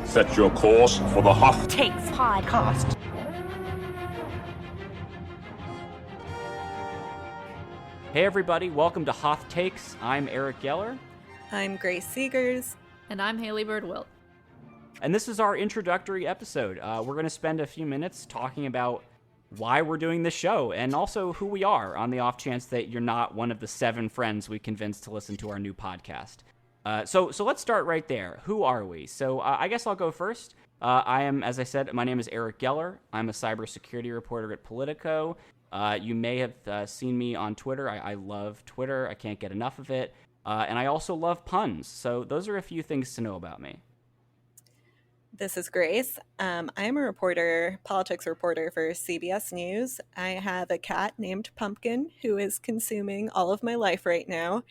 Set your course for the Hoth Takes podcast. Hey everybody, welcome to Hoth Takes. I'm Eric Geller. I'm Grace Seegers. And I'm Haley Bird-Wilt. And this is our introductory episode. We're going to spend a few minutes talking about why we're doing this show and also who we are on the off chance that you're not one of the 7 friends we convinced to listen to our new podcast. So let's start right there. Who are we? So I guess I'll go first. I am, as I said, my name is Eric Geller. I'm a cybersecurity reporter at Politico. You may have seen me on Twitter. I love Twitter. I can't get enough of it. And I also love puns. So those are a few things to know about me. This is Grace. I am a reporter, politics reporter for CBS News. I have a cat named Pumpkin who is consuming all of my life right now.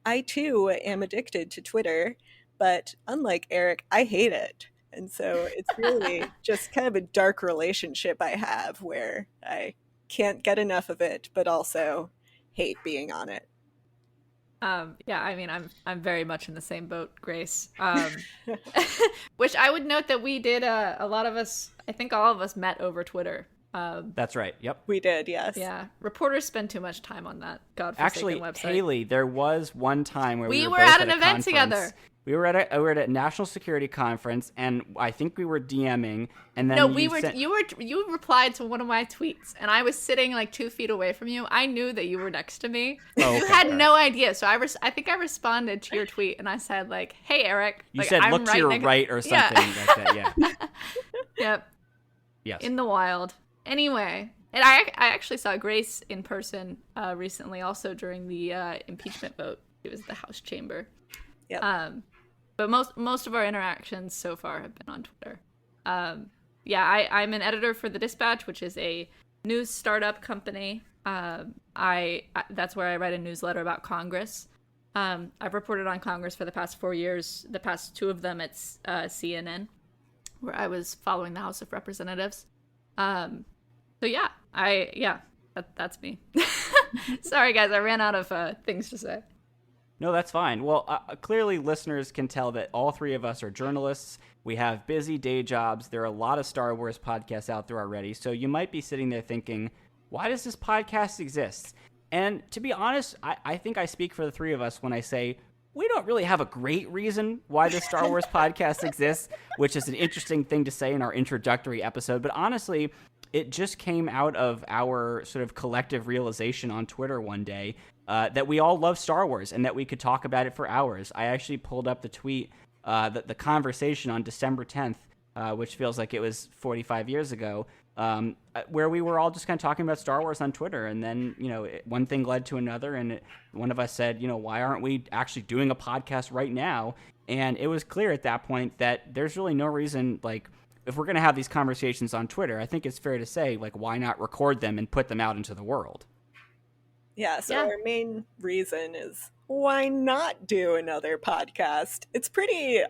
I, too, am addicted to Twitter, but unlike Eric, I hate it. And so it's really just kind of a dark relationship I have where I can't get enough of it, but also hate being on it. Yeah, I mean, I'm very much in the same boat, Grace. Which I would note that we did, a lot of us, I think all of us met over Twitter. That's right. Yep. We did, yes. Yeah. Reporters spend too much time on that godforsaken website. Actually, Haley, there was one time where we were both at an a event conference. together. We were at a national security conference, and I think we were DMing, and then No, you replied to one of my tweets, and I was sitting like 2 feet away from you. I knew that you were next to me. Oh, okay, you had right. no idea, so I think I responded to your tweet, and I said like, "Hey, Eric." You like, said, I'm "Look to your right" or something like that. Yeah. Yep. Yes. In the wild. Anyway, and I actually saw Grace in person recently, also during the impeachment vote. It was the House chamber. Yep. But most of our interactions so far have been on Twitter. I'm an editor for The Dispatch, which is a news startup company. That's where I write a newsletter about Congress. I've reported on Congress for the past 4 years. The past 2 of them, it's CNN, where I was following the House of Representatives. That's me. Sorry, guys, I ran out of things to say. No, that's fine. Well, clearly listeners can tell that all 3 of us are journalists. We have busy day jobs. There are a lot of Star Wars podcasts out there already. So you might be sitting there thinking, why does this podcast exist? And to be honest, I think I speak for the 3 of us when I say we don't really have a great reason why this Star Wars podcast exists, which is an interesting thing to say in our introductory episode. But honestly, it just came out of our sort of collective realization on Twitter one day that we all love Star Wars and that we could talk about it for hours. I actually pulled up the tweet, the conversation on December 10th, which feels like it was 45 years ago, where we were all just kind of talking about Star Wars on Twitter. And then, one thing led to another. And one of us said, why aren't we actually doing a podcast right now? And it was clear at that point that there's really no reason, like, if we're going to have these conversations on Twitter, I think it's fair to say, like, why not record them and put them out into the world? Yeah, so our main reason is why not do another podcast? It's pretty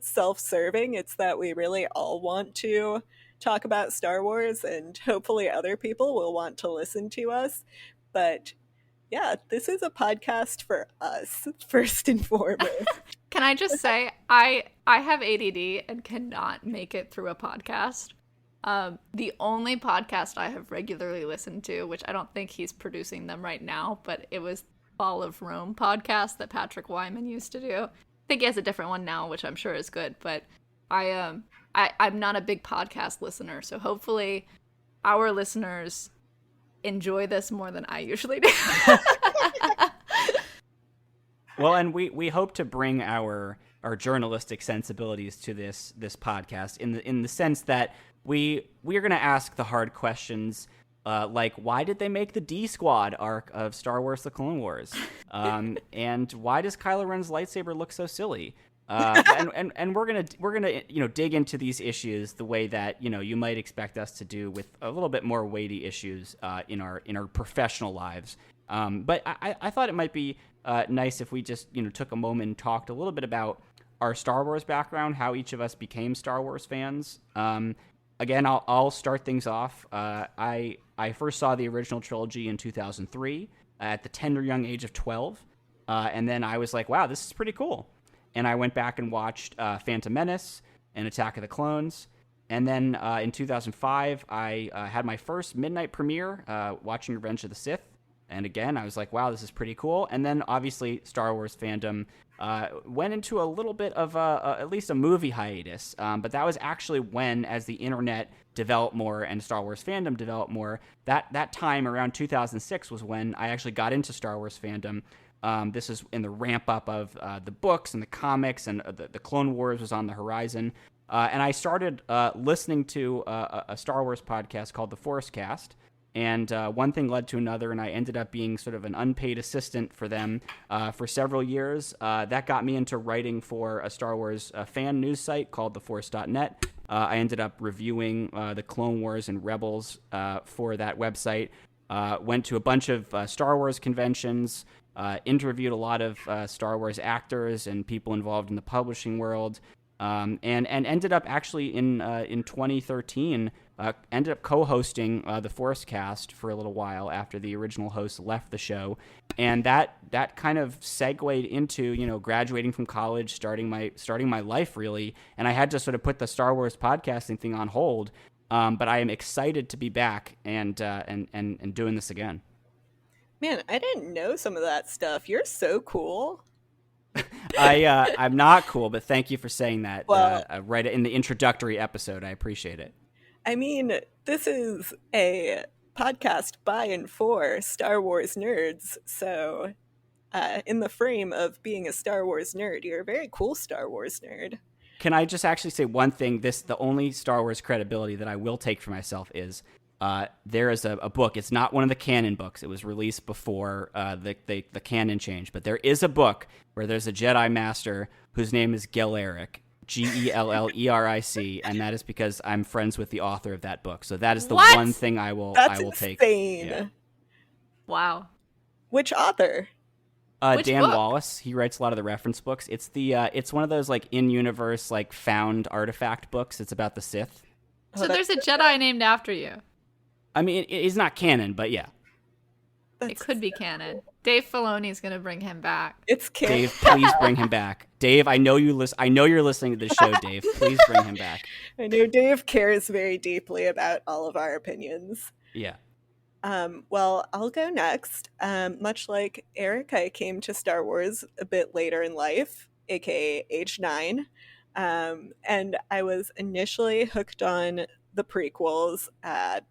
self-serving. It's that we really all want to talk about Star Wars, and hopefully other people will want to listen to us. But yeah, this is a podcast for us, first and foremost. Can I just say, I have ADD and cannot make it through a podcast. The only podcast I have regularly listened to, which I don't think he's producing them right now, but it was Fall of Rome podcast that Patrick Wyman used to do. I think he has a different one now, which I'm sure is good, but I'm not a big podcast listener, so hopefully our listeners enjoy this more than I usually do. Well, and we hope to bring our journalistic sensibilities to this podcast in the sense that we are going to ask the hard questions, like why did they make the D Squad arc of Star Wars: The Clone Wars, and why does Kylo Ren's lightsaber look so silly? And we're gonna dig into these issues the way that you might expect us to do, with a little bit more weighty issues in our professional lives. But I thought it might be nice if we just took a moment and talked a little bit about our Star Wars background, how each of us became Star Wars fans. Again, I'll start things off. I first saw the original trilogy in 2003 at the tender young age of 12. And then I was like, wow, this is pretty cool. And I went back and watched Phantom Menace and Attack of the Clones. And then in 2005, I had my first midnight premiere watching Revenge of the Sith. And again, I was like, wow, this is pretty cool. And then obviously Star Wars fandom went into a little bit of at least a movie hiatus. But that was actually when, as the internet developed more and Star Wars fandom developed more, that time around 2006 was when I actually got into Star Wars fandom. This is in the ramp up of the books and the comics, and the Clone Wars was on the horizon. And I started listening to a Star Wars podcast called The Force Cast. And one thing led to another, and I ended up being sort of an unpaid assistant for them for several years. That got me into writing for a Star Wars fan news site called theforce.net. I ended up reviewing the Clone Wars and Rebels for that website. Went to a bunch of Star Wars conventions, interviewed a lot of Star Wars actors and people involved in the publishing world, and ended up actually in 2013 ended up co-hosting the Force Cast for a little while after the original host left the show, and that kind of segued into graduating from college, starting my life really, and I had to sort of put the Star Wars podcasting thing on hold. But I am excited to be back and doing this again. Man, I didn't know some of that stuff. You're so cool. I'm not cool, but thank you for saying that. Well, right in the introductory episode, I appreciate it. I mean, this is a podcast by and for Star Wars nerds, so in the frame of being a Star Wars nerd, you're a very cool Star Wars nerd. Can I just actually say one thing? The only Star Wars credibility that I will take for myself is there is a book. It's not one of the canon books. It was released before the canon change. But there is a book where there's a Jedi Master whose name is Gelleric, Gelleric, and that is because I'm friends with the author of that book. So that is the one thing I will take. Yeah. Wow. Which author? Dan book? Wallace. He writes a lot of the reference books. It's it's one of those like in-universe like found artifact books. It's about the Sith. So there's a Jedi named after you. I mean, it's not canon, but yeah. It could be canon. Dave Filoni's gonna bring him back. It's canon. Dave, please bring him back. Dave, I know you're listening to this show, Dave. Please bring him back. I know Dave cares very deeply about all of our opinions. Yeah. Well, I'll go next. Much like Eric, I came to Star Wars a bit later in life, aka age 9. And I was initially hooked on the prequels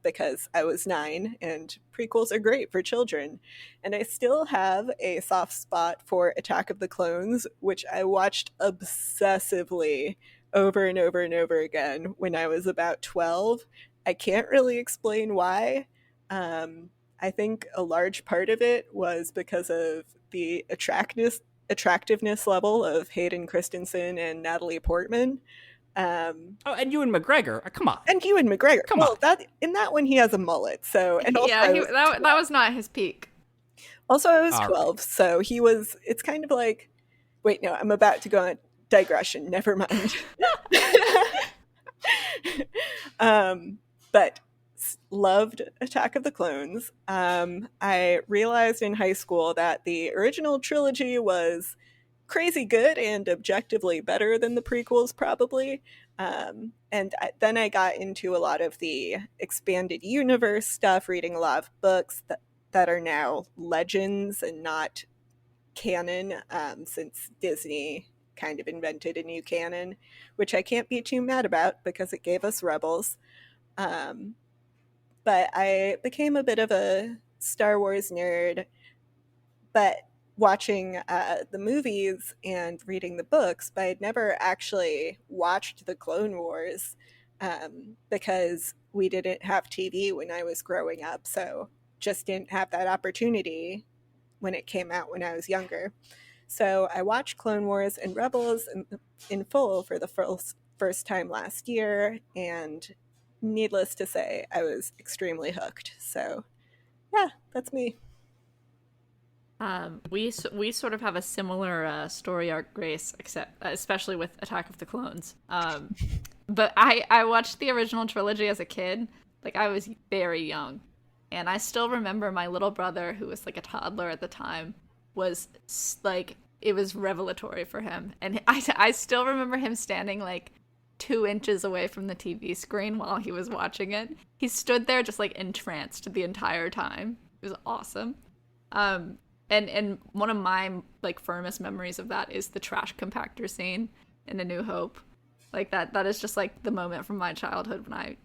because I was 9, and prequels are great for children. And I still have a soft spot for Attack of the Clones, which I watched obsessively over and over and over again when I was about 12. I can't really explain why. I think a large part of it was because of the attractiveness level of Hayden Christensen and Natalie Portman. And Ewan McGregor, come on. And Ewan McGregor. Come on. In that one he has a mullet. So and also that was not his peak. Also, I was All 12, right. So he was. It's kind of like. Wait, no, I'm about to go on digression. Never mind. But loved Attack of the Clones. I realized in high school that the original trilogy was crazy good and objectively better than the prequels, probably. Then I got into a lot of the expanded universe stuff, reading a lot of books that are now legends and not canon, since Disney kind of invented a new canon, which I can't be too mad about because it gave us Rebels. But I became a bit of a Star Wars nerd, but watching the movies and reading the books, but I'd never actually watched the Clone Wars because we didn't have TV when I was growing up, so just didn't have that opportunity when it came out when I was younger. So I watched Clone Wars and Rebels in full for the first time last year, and needless to say, I was extremely hooked. So yeah, that's me. We sort of have a similar story arc, Grace, except especially with Attack of the Clones. But I watched the original trilogy as a kid. Like, I was very young, and I still remember my little brother, who was like a toddler at the time, was like, it was revelatory for him. And I still remember him standing like 2 inches away from the TV screen while he was watching it. He stood there just like entranced the entire time. It was awesome. And one of my like firmest memories of that is the trash compactor scene in A New Hope. Like that is just like the moment from my childhood when I,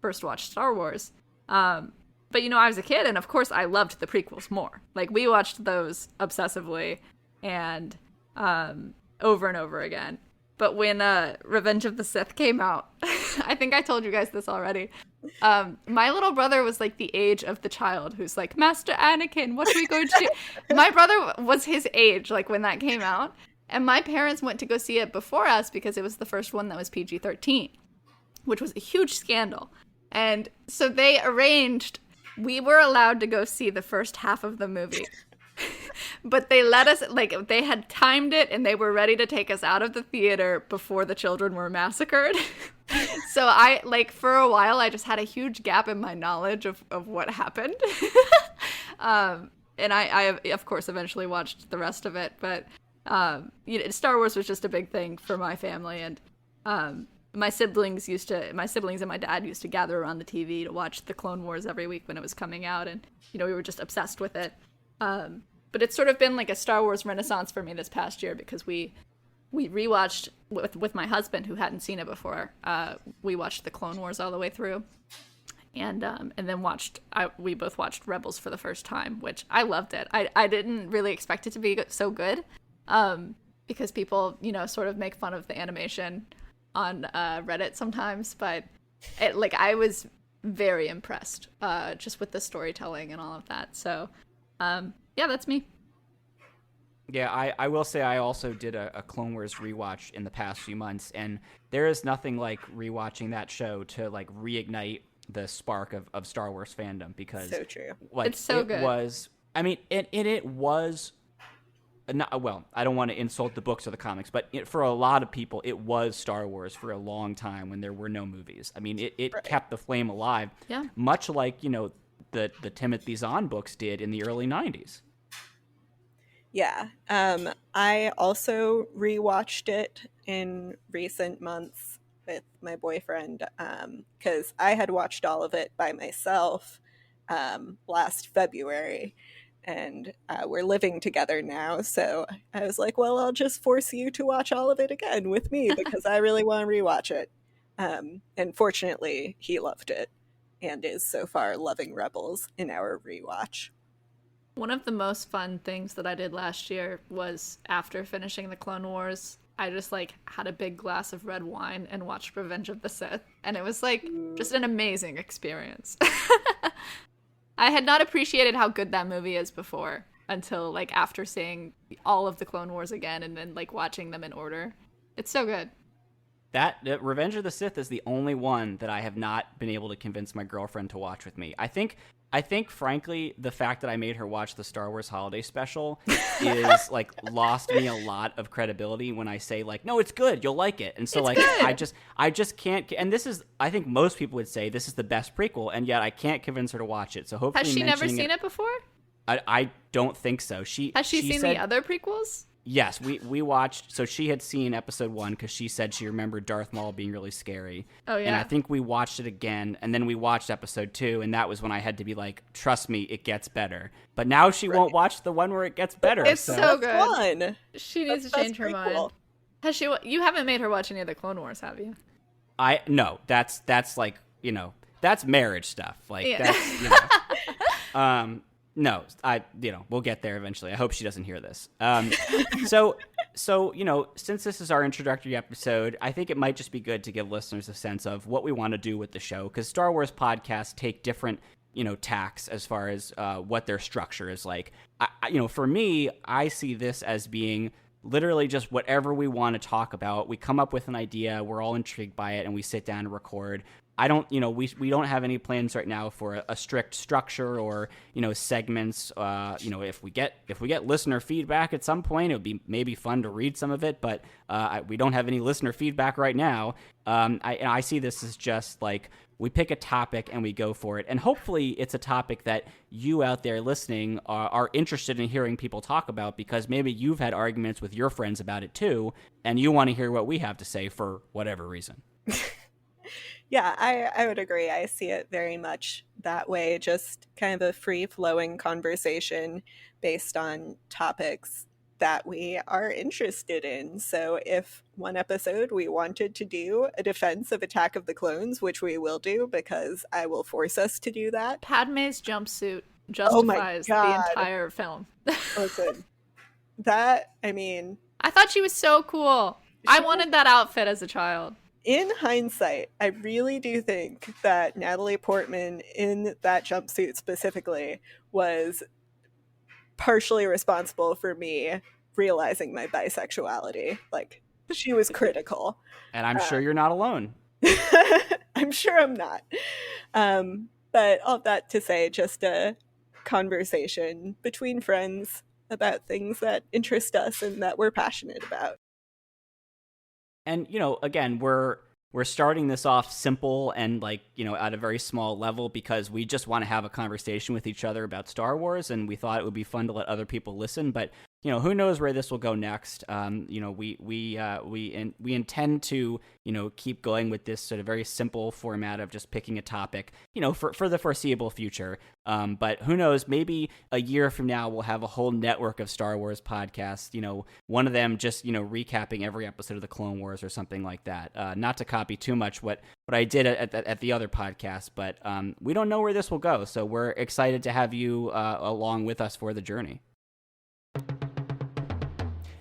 first watched Star Wars. But I was a kid, and of course I loved the prequels more. Like, we watched those obsessively and over and over again. But when Revenge of the Sith came out, I think I told you guys this already. My little brother was like the age of the child who's like, Master Anakin, what are we going to do? My brother was his age, like, when that came out. And my parents went to go see it before us because it was the first one that was PG-13, which was a huge scandal. And so they arranged, we were allowed to go see the first half of the movie. But they let us, like, they had timed it and they were ready to take us out of the theater before the children were massacred. So I, like, for a while, I just had a huge gap in my knowledge of what happened. And I, of course, eventually watched the rest of it. But Star Wars was just a big thing for my family. And my siblings and my dad used to gather around the TV to watch the Clone Wars every week when it was coming out. And, we were just obsessed with it. But it's sort of been like a Star Wars renaissance for me this past year because we rewatched with my husband who hadn't seen it before. We watched the Clone Wars all the way through, and then we both watched Rebels for the first time, which I loved it. I didn't really expect it to be so good, because people sort of make fun of the animation on Reddit sometimes, but I was very impressed just with the storytelling and all of that. So. Yeah, that's me. Yeah, I will say I also did a Clone Wars rewatch in the past few months, and there is nothing like rewatching that show to like reignite the spark of Star Wars fandom, because so true. Like, it's so good. It was not, well, I don't want to insult the books or the comics, but for a lot of people, it was Star Wars for a long time when there were no movies. I mean, it Right. kept the flame alive, Yeah. much like the Timothy Zahn books did in the early 90s. Yeah. I also rewatched it in recent months with my boyfriend because I had watched all of it by myself last February, and we're living together now. So I was like, well, I'll just force you to watch all of it again with me because I really want to rewatch it. And fortunately, he loved it and is so far loving Rebels in our rewatch. One of the most fun things that I did last year was after finishing the Clone Wars, I just had a big glass of red wine and watched Revenge of the Sith, and it was just an amazing experience. I had not appreciated how good that movie is before until after seeing all of the Clone Wars again and then watching them in order. It's so good. That Revenge of the Sith is the only one that I have not been able to convince my girlfriend to watch with me. I think, frankly, the fact that I made her watch the Star Wars Holiday Special is lost me a lot of credibility when I say no, it's good, you'll like it. And so I just can't. And this is, I think most people would say this is the best prequel, and yet I can't convince her to watch it. So hopefully, has she never seen it before? I don't think so. Has she seen the other prequels? Yes, we watched. So she had seen episode 1 because she said she remembered Darth Maul being really scary. Oh, yeah. And I think we watched it again, and then we watched episode 2, and that was when I had to be like, trust me, it gets better. But now she won't watch the one where it gets better. It's so good. Fun. She needs to change her mind. Has she? You haven't made her watch any of the Clone Wars, have you? No, that's that's marriage stuff. Yeah. That's, no, we'll get there eventually. I hope she doesn't hear this. So, since this is our introductory episode, I think it might just be good to give listeners a sense of what we want to do with the show, because Star Wars podcasts take different, tacks as far as what their structure is like. For me, I see this as being literally just whatever we want to talk about. We come up with an idea, we're all intrigued by it, and we sit down and record. I don't, we don't have any plans right now for a strict structure or, segments. If we get listener feedback at some point, it would be maybe fun to read some of it, but we don't have any listener feedback right now. I see this as just like we pick a topic and we go for it. And hopefully it's a topic that you out there listening are interested in hearing people talk about, because maybe you've had arguments with your friends about it too, and you want to hear what we have to say for whatever reason. Yeah, I would agree. I see it very much that way, just kind of a free-flowing conversation based on topics that we are interested in. So if one episode we wanted to do a defense of Attack of the Clones, which we will do because I will force us to do that. Padme's jumpsuit justifies the entire film. Listen, I thought she was so cool. I wanted that outfit as a child. In hindsight, I really do think that Natalie Portman in that jumpsuit specifically was partially responsible for me realizing my bisexuality. Like, she was critical. And I'm sure you're not alone. I'm sure I'm not. But all that to say, just a conversation between friends about things that interest us and that we're passionate about. And, again, we're starting this off simple and at a very small level because we just want to have a conversation with each other about Star Wars, and we thought it would be fun to let other people listen. But who knows where this will go next? We intend to keep going with this sort of very simple format of just picking a topic for the foreseeable future. But who knows? Maybe a year from now we'll have a whole network of Star Wars podcasts. One of them just recapping every episode of the Clone Wars or something like that. Not to copy too much what I did at the other podcast, but we don't know where this will go. So we're excited to have you along with us for the journey.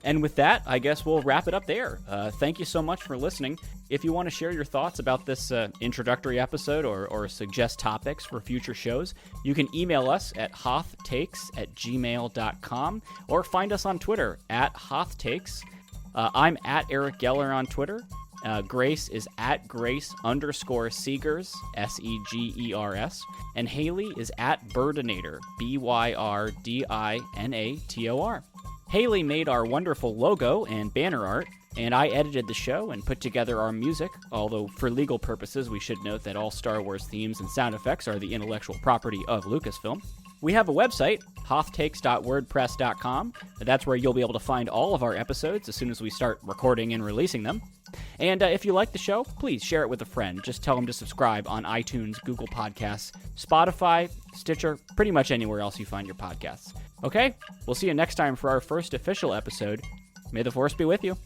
And with that, I guess we'll wrap it up there. Thank you so much for listening. If you want to share your thoughts about this introductory episode or suggest topics for future shows, you can email us at hothtakes@gmail.com or find us on Twitter at hothtakes. I'm at Eric Geller on Twitter. Grace is at Grace_Seegers, Segers, and Haley is at Birdinator, Byrdinator. Haley made our wonderful logo and banner art, and I edited the show and put together our music, although for legal purposes we should note that all Star Wars themes and sound effects are the intellectual property of Lucasfilm. We have a website, hothtakes.wordpress.com. That's where you'll be able to find all of our episodes as soon as we start recording and releasing them. And if you like the show, please share it with a friend. Just tell them to subscribe on iTunes, Google Podcasts, Spotify, Stitcher, pretty much anywhere else you find your podcasts. Okay? We'll see you next time for our first official episode. May the Force be with you.